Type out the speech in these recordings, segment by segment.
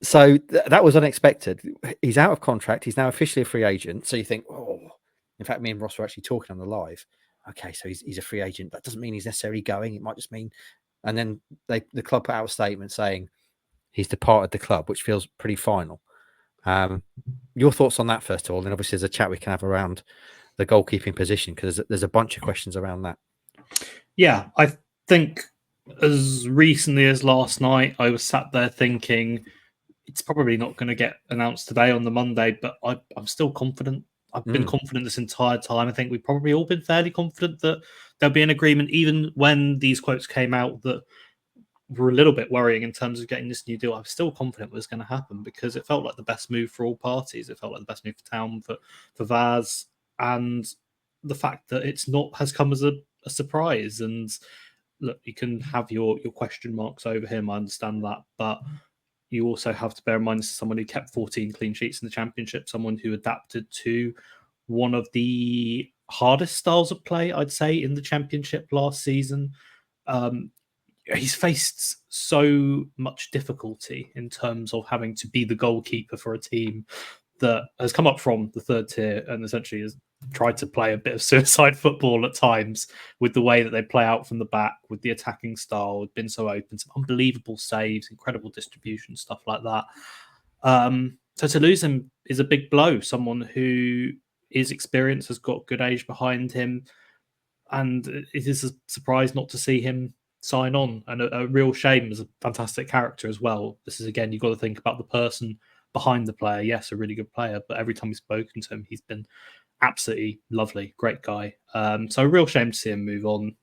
So that was unexpected. He's out of contract. He's now officially a free agent. So you think, oh, in fact, me and Ross were actually talking on the live. Okay, so he's a free agent. That doesn't mean he's necessarily going. It might just mean, and then the club put out a statement saying he's departed the club, which feels pretty final. Your thoughts on that first of all, and obviously there's a chat we can have around the goalkeeping position because there's a bunch of questions around that. Yeah, I think as recently as last night, I was sat there thinking it's probably not going to get announced today on the Monday, but I'm still confident. I've been confident this entire time. I think we've probably all been fairly confident that there'll be an agreement, even when these quotes came out that were a little bit worrying in terms of getting this new deal. I was still confident it was going to happen because it felt like the best move for all parties. It felt like the best move for Town, for Vaz, and the fact that it's not has come as a surprise. And look, you can have your question marks over him. I understand that, but you also have to bear in mind this is someone who kept 14 clean sheets in the Championship, someone who adapted to one of the hardest styles of play, I'd say, in the Championship last season. He's faced so much difficulty in terms of having to be the goalkeeper for a team that has come up from the third tier and essentially has tried to play a bit of suicide football at times with the way that they play out from the back, with the attacking style, been so open, some unbelievable saves, incredible distribution, stuff like that. So to lose him is a big blow. Someone who is experienced, has got good age behind him, and it is a surprise not to see him sign on, and a real shame as a fantastic character as well. This is, again, you've got to think about the person behind the player. Yes, a really good player, but every time we've spoken to him, he's been absolutely lovely, great guy. So a real shame to see him move on,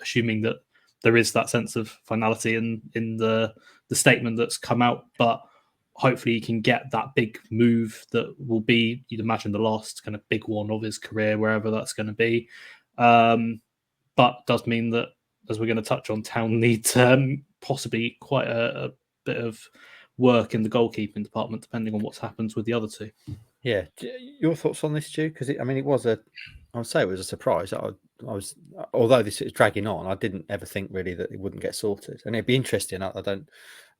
assuming that there is that sense of finality in the statement that's come out, but hopefully he can get that big move that will be, you'd imagine, the last kind of big one of his career, wherever that's going to be. But does mean that, as we're going to touch on, Town needs possibly quite a bit of work in the goalkeeping department, depending on what's happened with the other two. Yeah, your thoughts on this, Stu? Because I would say it was a surprise. I was, although this is dragging on, I didn't ever think really that it wouldn't get sorted, and it'd be interesting. I don't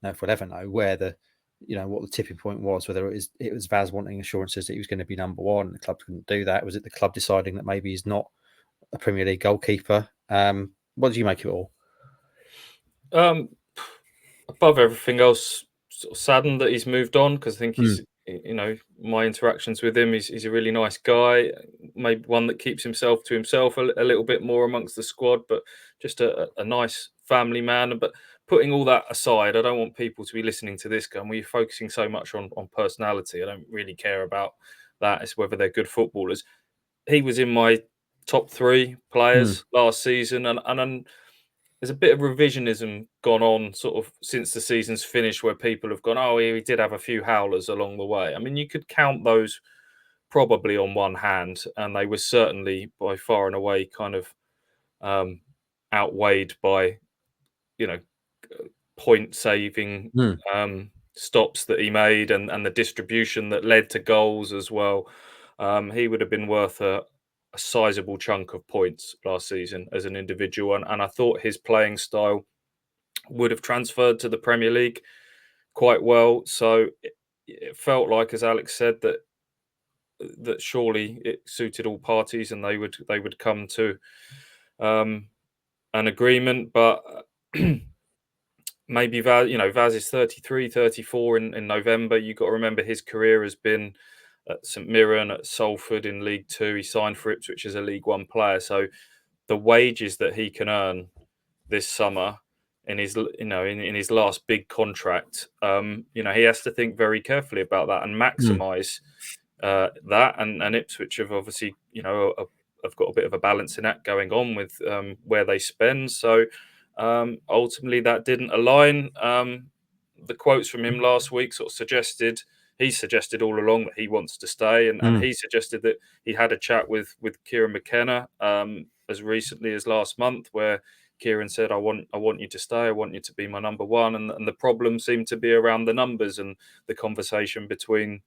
know if we'll ever know where what the tipping point was. Whether it was Vaz wanting assurances that he was going to be number one, and the club couldn't do that. Was it the club deciding that maybe he's not a Premier League goalkeeper? What do you make of it all? Above everything else, sort of saddened that he's moved on, because I think he's, my interactions with him, he's a really nice guy, maybe one that keeps himself to himself a little bit more amongst the squad, but just a nice family man. But putting all that aside, I don't want people to be listening to this going, we're focusing so much on personality. I don't really care about that. It's whether they're good footballers. He was in my top 3 players last season, and there's a bit of revisionism gone on sort of since the season's finished, where people have gone, oh, he did have a few howlers along the way. I mean, you could count those probably on one hand, and they were certainly by far and away kind of outweighed by, point saving stops that he made and the distribution that led to goals as well. He would have been worth a sizable chunk of points last season as an individual, and I thought his playing style would have transferred to the Premier League quite well. So it felt like, as Alex said, that surely it suited all parties and they would come to an agreement. But maybe Vaz is 33, 34 in November. You've got to remember his career has been at St Mirren, at Salford in League Two. He signed for Ipswich as a League One player. So the wages that he can earn this summer in his in his last big contract, he has to think very carefully about that and maximise that. And Ipswich have obviously have got a bit of a balancing act going on with where they spend. So ultimately that didn't align. The quotes from him last week sort of suggested all along that he wants to stay, and he suggested that he had a chat with Kieran McKenna as recently as last month, where Kieran said, I want you to stay, I want you to be my number one. And the problem seemed to be around the numbers and the conversation between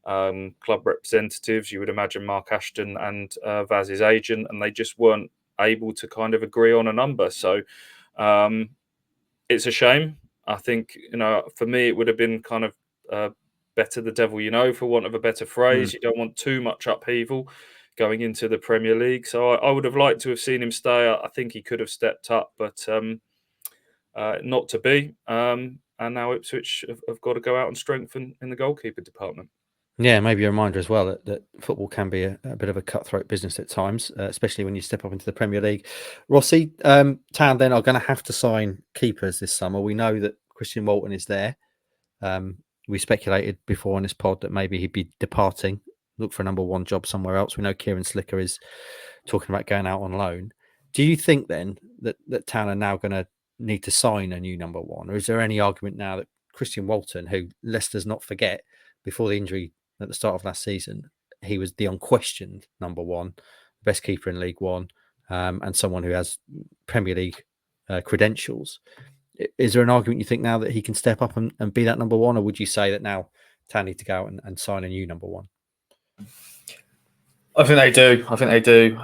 club representatives, you would imagine Mark Ashton and Vaz's agent, and they just weren't able to kind of agree on a number. So it's a shame. I think, for me, it would have been kind of better the devil you know, for want of a better phrase. You don't want too much upheaval going into the Premier League. So I would have liked to have seen him stay. I think he could have stepped up, but not to be. And now Ipswich have got to go out and strengthen in the goalkeeper department. Yeah, maybe a reminder as well that football can be a bit of a cutthroat business at times, especially when you step up into the Premier League. Rossi, Town then are going to have to sign keepers this summer. We know that Christian Walton is there. We speculated before on this pod that maybe he'd be departing, look for a number one job somewhere else. We know Kieran Slicker is talking about going out on loan. Do you think then that Town are now going to need to sign a new number one? Or is there any argument now that Christian Walton, who Leicester's not forget, before the injury at the start of last season, he was the unquestioned number one, best keeper in League One, and someone who has Premier League credentials. Is there an argument you think now that he can step up and be that number one, or would you say that now Town need to go out and sign a new number one? I think they do.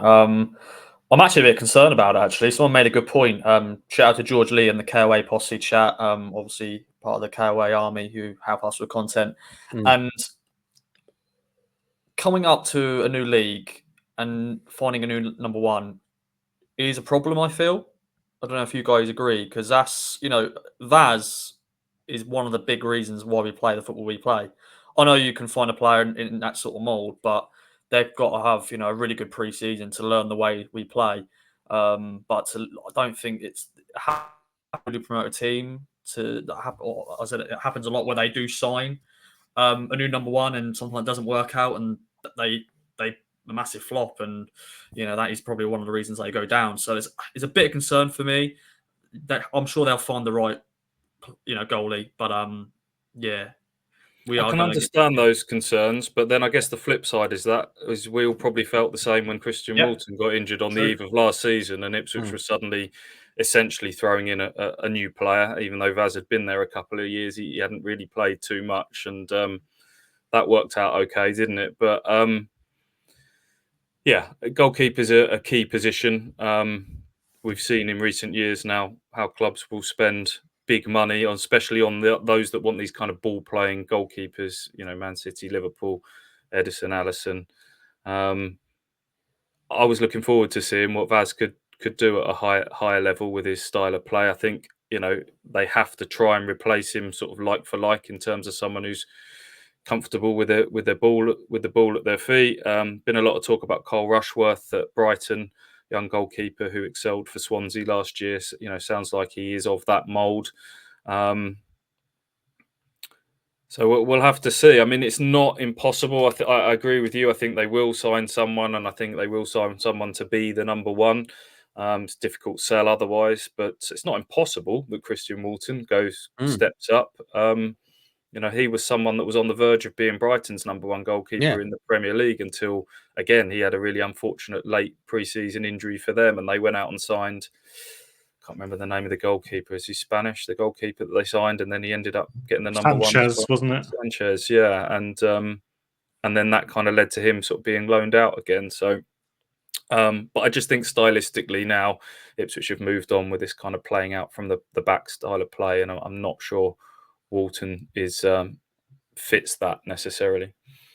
I'm actually a bit concerned about it, actually. Someone made a good point. Shout out to George Lee and the KOA posse chat, obviously part of the KOA army who help us with content. And coming up to a new league and finding a new number one is a problem, I feel. I don't know if you guys agree, because that's, Vaz is one of the big reasons why we play the football we play. I know you can find a player in that sort of mould, but they've got to have, a really good pre-season to learn the way we play. I don't think it's how to promote a team to happen. Or, I said it happens a lot where they do sign a new number one and something that doesn't work out and they a massive flop, and that is probably one of the reasons they go down. So it's a bit of concern for me. That I'm sure they'll find the right goalie, but yeah. I can understand those concerns, but then I guess the flip side is we all probably felt the same when Christian Walton got injured on the eve of last season, and Ipswich was suddenly essentially throwing in a new player, even though Vaz had been there a couple of years. He hadn't really played too much, and that worked out okay, didn't it? But yeah, goalkeeper's a key position. We've seen in recent years now how clubs will spend big money on, especially on those that want these kind of ball-playing goalkeepers. Man City, Liverpool, Edison, Alisson. I was looking forward to seeing what Vaz could do at a higher level with his style of play. I think they have to try and replace him sort of like for like in terms of someone who's comfortable with the ball at their feet. Been a lot of talk about Cole Rushworth at Brighton, young goalkeeper who excelled for Swansea last year. Sounds like he is of that mould. So we'll have to see. I mean, it's not impossible. I agree with you. I think they will sign someone, and I think they will sign someone to be the number one. It's a difficult sell otherwise, but it's not impossible that Christian Walton steps up. He was someone that was on the verge of being Brighton's number one goalkeeper in the Premier League until, again, he had a really unfortunate late pre-season injury for them, and they went out and signed. Can't remember the name of the goalkeeper. Is he Spanish? The goalkeeper that they signed, and then he ended up getting the number one. Sanchez, wasn't it? Sanchez, yeah, and then that kind of led to him sort of being loaned out again. So, but I just think stylistically now Ipswich have moved on with this kind of playing out from the back style of play, and I'm not sure Walton fits that necessarily.